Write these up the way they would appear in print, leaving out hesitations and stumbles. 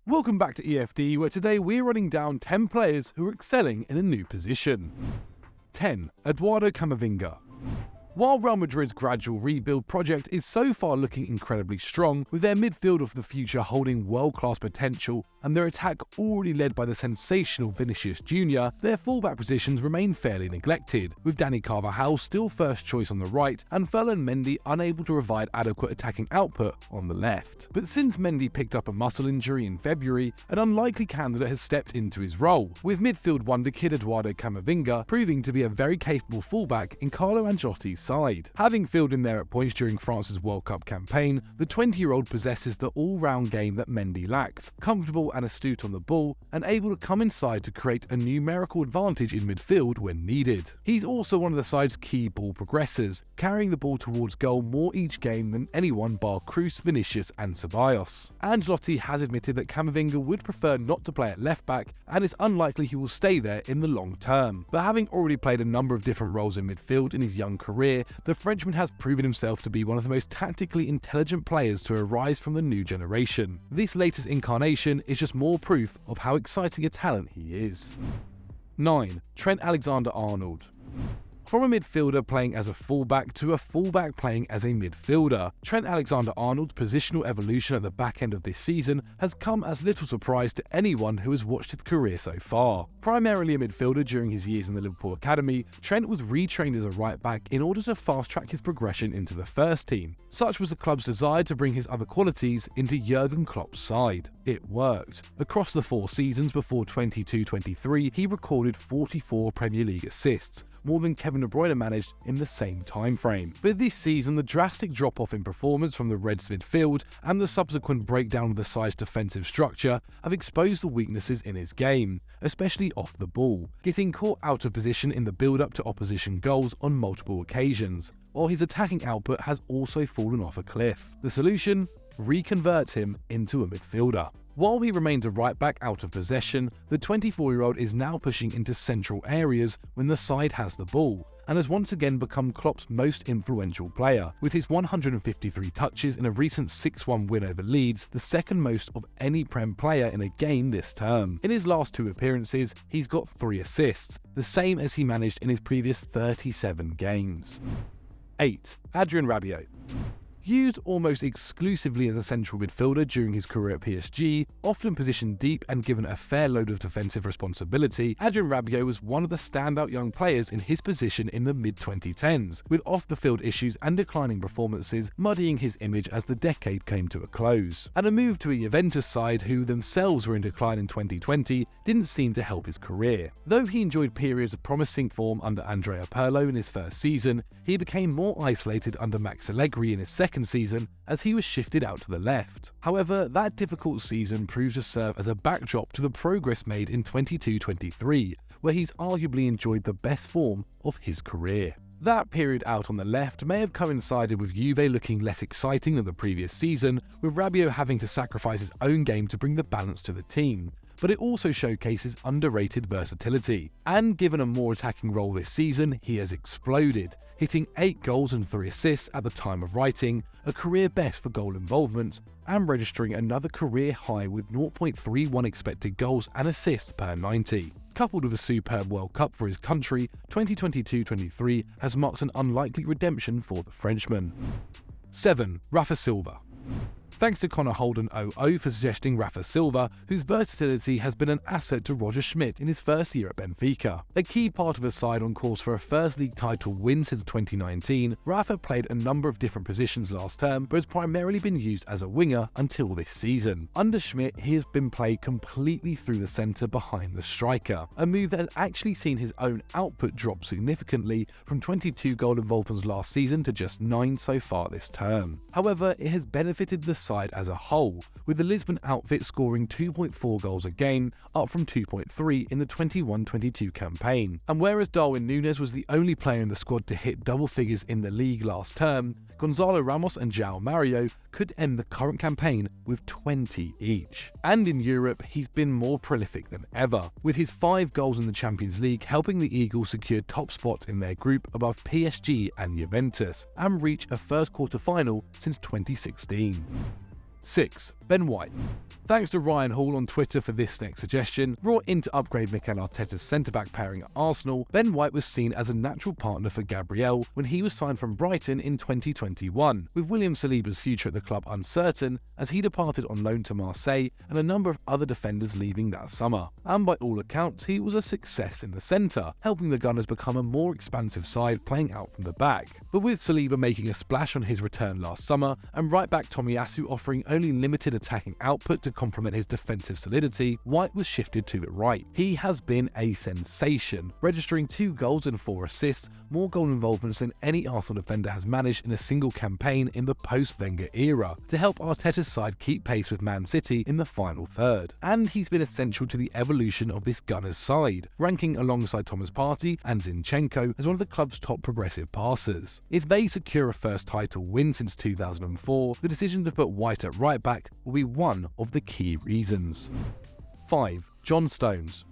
Welcome back to EFD, where today we're running down 10 players who are excelling in a new position. 10. Eduardo Camavinga. While Real Madrid's gradual rebuild project is so far looking incredibly strong, with their midfield of the future holding world-class potential and their attack already led by the sensational Vinicius Jr., their fullback positions remain fairly neglected, with Dani Carvajal still first choice on the right and Ferland Mendy unable to provide adequate attacking output on the left. But since Mendy picked up a muscle injury in February, an unlikely candidate has stepped into his role, with midfield wonder kid Eduardo Camavinga proving to be a very capable fullback in Carlo Ancelotti's side. Having filled in there at points during France's World Cup campaign, the 20-year-old possesses the all-round game that Mendy lacks, comfortable and astute on the ball, and able to come inside to create a numerical advantage in midfield when needed. He's also one of the side's key ball progressors, carrying the ball towards goal more each game than anyone bar Kroos, Vinicius and Ceballos. Ancelotti has admitted that Camavinga would prefer not to play at left-back, and it's unlikely he will stay there in the long term. But having already played a number of different roles in midfield in his young career, the Frenchman has proven himself to be one of the most tactically intelligent players to arise from the new generation. This latest incarnation is just more proof of how exciting a talent he is. 9. Trent Alexander-Arnold. From a midfielder playing as a fullback to a fullback playing as a midfielder, Trent Alexander-Arnold's positional evolution at the back end of this season has come as little surprise to anyone who has watched his career so far. Primarily a midfielder during his years in the Liverpool academy, Trent was retrained as a right-back in order to fast-track his progression into the first team. Such was the club's desire to bring his other qualities into Jurgen Klopp's side. It worked. Across the 4 seasons before 22-23, he recorded 44 Premier League assists, more than Kevin De Bruyne managed in the same time frame. But this season, the drastic drop-off in performance from the Reds' midfield and the subsequent breakdown of the side's defensive structure have exposed the weaknesses in his game, especially off the ball, getting caught out of position in the build-up to opposition goals on multiple occasions, while his attacking output has also fallen off a cliff. The solution? Reconvert him into a midfielder. While he remains a right-back out of possession, the 24-year-old is now pushing into central areas when the side has the ball, and has once again become Klopp's most influential player, with his 153 touches in a recent 6-1 win over Leeds, the second most of any Prem player in a game this term. In his last 2 appearances, he's got 3 assists, the same as he managed in his previous 37 games. 8. Adrien Rabiot. Used almost exclusively as a central midfielder during his career at PSG, often positioned deep and given a fair load of defensive responsibility, Adrien Rabiot was one of the standout young players in his position in the mid-2010s, with off-the-field issues and declining performances muddying his image as the decade came to a close. And a move to a Juventus side who themselves were in decline in 2020 didn't seem to help his career. Though he enjoyed periods of promising form under Andrea Pirlo in his first season, he became more isolated under Max Allegri in his second season as he was shifted out to the left. However, that difficult season proved to serve as a backdrop to the progress made in 22-23, where he's arguably enjoyed the best form of his career. That period out on the left may have coincided with Juve looking less exciting than the previous season, with Rabiot having to sacrifice his own game to bring the balance to the team. But it also showcases underrated versatility, and given a more attacking role this season, he has exploded, hitting 8 goals and 3 assists at the time of writing, a career best for goal involvement, and registering another career high with 0.31 expected goals and assists per 90. Coupled with a superb World Cup for his country, 2022-23 has marked an unlikely redemption for the Frenchman. 7. Rafa Silva. Thanks to Connor Holden00 for suggesting Rafa Silva, whose versatility has been an asset to Roger Schmidt in his first year at Benfica. A key part of a side on course for a first league title win since 2019, Rafa played a number of different positions last term but has primarily been used as a winger until this season. Under Schmidt, he has been played completely through the centre behind the striker, a move that has actually seen his own output drop significantly from 22 goal involvements last season to just 9 so far this term. However, it has benefited the side as a whole, with the Lisbon outfit scoring 2.4 goals a game, up from 2.3 in the 21-22 campaign. And whereas Darwin Núñez was the only player in the squad to hit double figures in the league last term, Gonzalo Ramos and João Mario could end the current campaign with 20 each. And in Europe, he's been more prolific than ever, with his 5 goals in the Champions League helping the Eagles secure top spot in their group above PSG and Juventus, and reach a first quarter final since 2016. 6. Ben White. Thanks to Ryan Hall on Twitter for this next suggestion. Brought in to upgrade Mikel Arteta's centre-back pairing at Arsenal, Ben White was seen as a natural partner for Gabriel when he was signed from Brighton in 2021, with William Saliba's future at the club uncertain as he departed on loan to Marseille and a number of other defenders leaving that summer. And by all accounts, he was a success in the centre, helping the Gunners become a more expansive side playing out from the back. But with Saliba making a splash on his return last summer and right-back Tomiyasu offering only limited attacking output to complement his defensive solidity, White was shifted to the right. He has been a sensation, registering 2 goals and 4 assists, more goal involvements than any Arsenal defender has managed in a single campaign in the post-Wenger era, to help Arteta's side keep pace with Man City in the final third. And he's been essential to the evolution of this Gunners side, ranking alongside Thomas Partey and Zinchenko as one of the club's top progressive passers. If they secure a first title win since 2004, the decision to put White at right back will be one of the key reasons. 5. John Stones.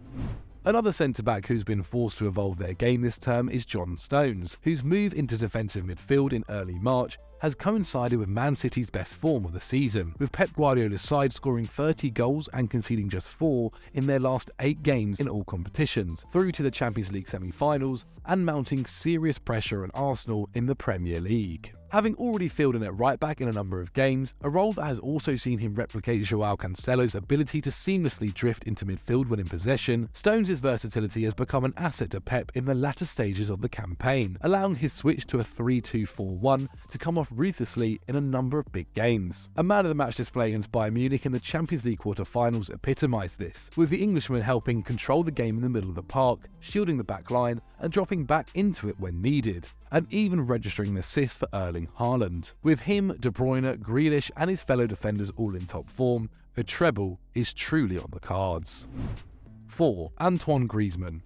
Another centre-back who's been forced to evolve their game this term is John Stones, whose move into defensive midfield in early March has coincided with Man City's best form of the season, with Pep Guardiola's side scoring 30 goals and conceding just 4 in their last 8 games in all competitions, through to the Champions League semi-finals, and mounting serious pressure on Arsenal in the Premier League. Having already filled in at right-back in a number of games, a role that has also seen him replicate Joao Cancelo's ability to seamlessly drift into midfield when in possession, Stones' versatility has become an asset to Pep in the latter stages of the campaign, allowing his switch to a 3-2-4-1 to come off ruthlessly in a number of big games. A man-of-the-match display against Bayern Munich in the Champions League quarter-finals epitomised this, with the Englishman helping control the game in the middle of the park, shielding the back line and dropping back into it when needed, and even registering an assist for Erling Haaland. With him, De Bruyne, Grealish and his fellow defenders all in top form, a treble is truly on the cards. 4. Antoine Griezmann.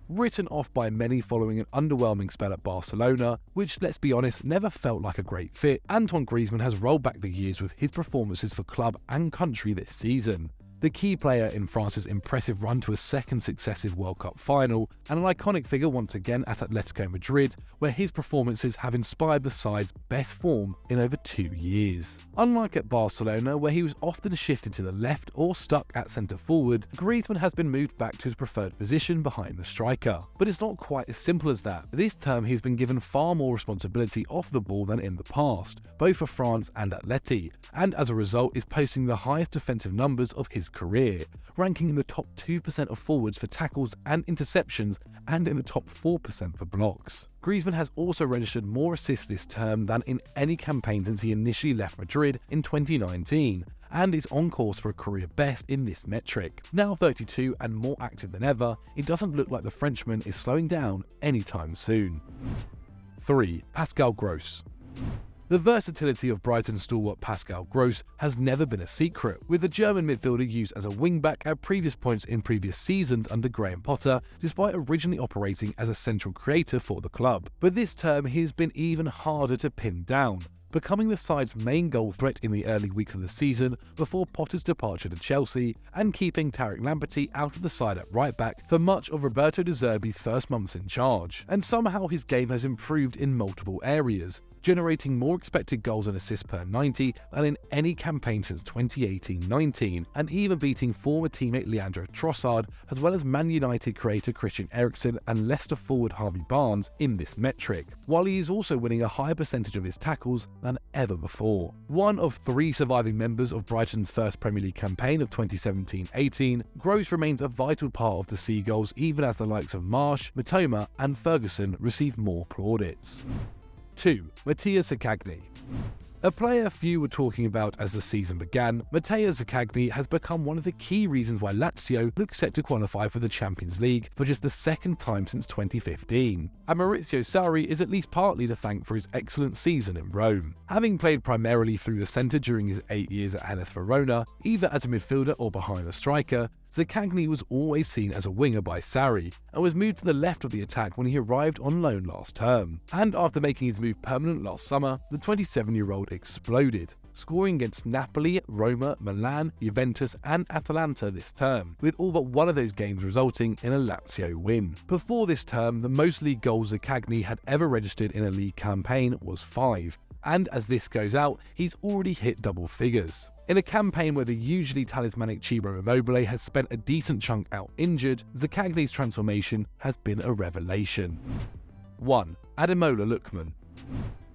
Written off by many following an underwhelming spell at Barcelona, which, let's be honest, never felt like a great fit, Antoine Griezmann has rolled back the years with his performances for club and country this season. The key player in France's impressive run to a second successive World Cup final, and an iconic figure once again at Atletico Madrid, where his performances have inspired the side's best form in over 2 years. Unlike at Barcelona, where he was often shifted to the left or stuck at centre forward, Griezmann has been moved back to his preferred position behind the striker. But it's not quite as simple as that. This term he's been given far more responsibility off the ball than in the past, both for France and Atleti, and as a result is posting the highest defensive numbers of his career, ranking in the top 2% of forwards for tackles and interceptions and in the top 4% for blocks. Griezmann has also registered more assists this term than in any campaign since he initially left Madrid in 2019, and is on course for a career best in this metric. Now 32 and more active than ever, it doesn't look like the Frenchman is slowing down anytime soon. 3. Pascal Gross. The versatility of Brighton stalwart Pascal Gross has never been a secret, with the German midfielder used as a wing-back at previous points in previous seasons under Graham Potter, despite originally operating as a central creator for the club. But this term he has been even harder to pin down, becoming the side's main goal threat in the early weeks of the season before Potter's departure to Chelsea, and keeping Tariq Lamptey out of the side at right-back for much of Roberto De Zerbi's first months in charge. And somehow his game has improved in multiple areas, generating more expected goals and assists per 90 than in any campaign since 2018-19, and even beating former teammate Leandro Trossard, as well as Man United creator Christian Eriksen and Leicester forward Harvey Barnes in this metric, while he is also winning a higher percentage of his tackles than ever before. One of 3 surviving members of Brighton's first Premier League campaign of 2017-18, Gross remains a vital part of the Seagulls even as the likes of Marsh, Mitoma and Ferguson receive more plaudits. 2. Mattia Zaccagni. A player few were talking about as the season began, Mattia Zaccagni has become one of the key reasons why Lazio looks set to qualify for the Champions League for just the second time since 2015. And Maurizio Sarri is at least partly to thank for his excellent season in Rome. Having played primarily through the centre during his 8 years at Hellas Verona, either as a midfielder or behind the striker, Zaccagni was always seen as a winger by Sarri, and was moved to the left of the attack when he arrived on loan last term. And after making his move permanent last summer, the 27-year-old exploded, scoring against Napoli, Roma, Milan, Juventus and Atalanta this term, with all but one of those games resulting in a Lazio win. Before this term, the most league goals Zaccagni had ever registered in a league campaign was 5, and as this goes out, he's already hit double figures. In a campaign where the usually talismanic Ciro Immobile has spent a decent chunk out injured, Zaccagni's transformation has been a revelation. 1. Ademola Lookman.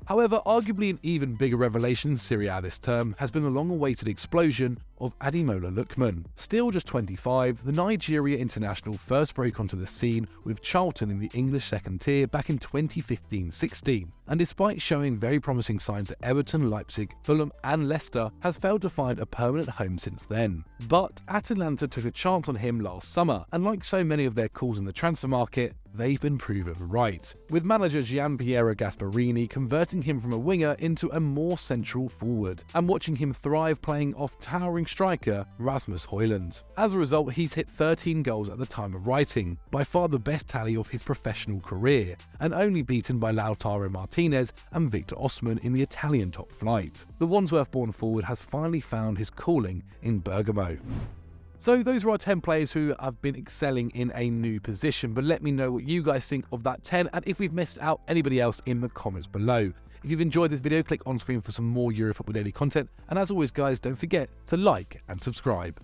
However, arguably an even bigger revelation in Serie A this term has been the long-awaited explosion of Ademola Lookman. Still just 25, the Nigeria international first broke onto the scene with Charlton in the English second tier back in 2015-16, and despite showing very promising signs at Everton, Leipzig, Fulham and Leicester, has failed to find a permanent home since then. But Atalanta took a chance on him last summer, and like so many of their calls in the transfer market, they've been proven right, with manager Gianpiero Gasperini converting him from a winger into a more central forward, and watching him thrive playing off towering striker Rasmus Højlund. As a result, he's hit 13 goals at the time of writing, by far the best tally of his professional career, and only beaten by Lautaro Martinez and Victor Osimhen in the Italian top flight. The Wandsworth-born forward has finally found his calling in Bergamo. So those are our 10 players who have been excelling in a new position, but let me know what you guys think of that 10 and if we've missed out anybody else in the comments below. If you've enjoyed this video, click on screen for some more Eurofootball Daily content, and as always guys, don't forget to like and subscribe.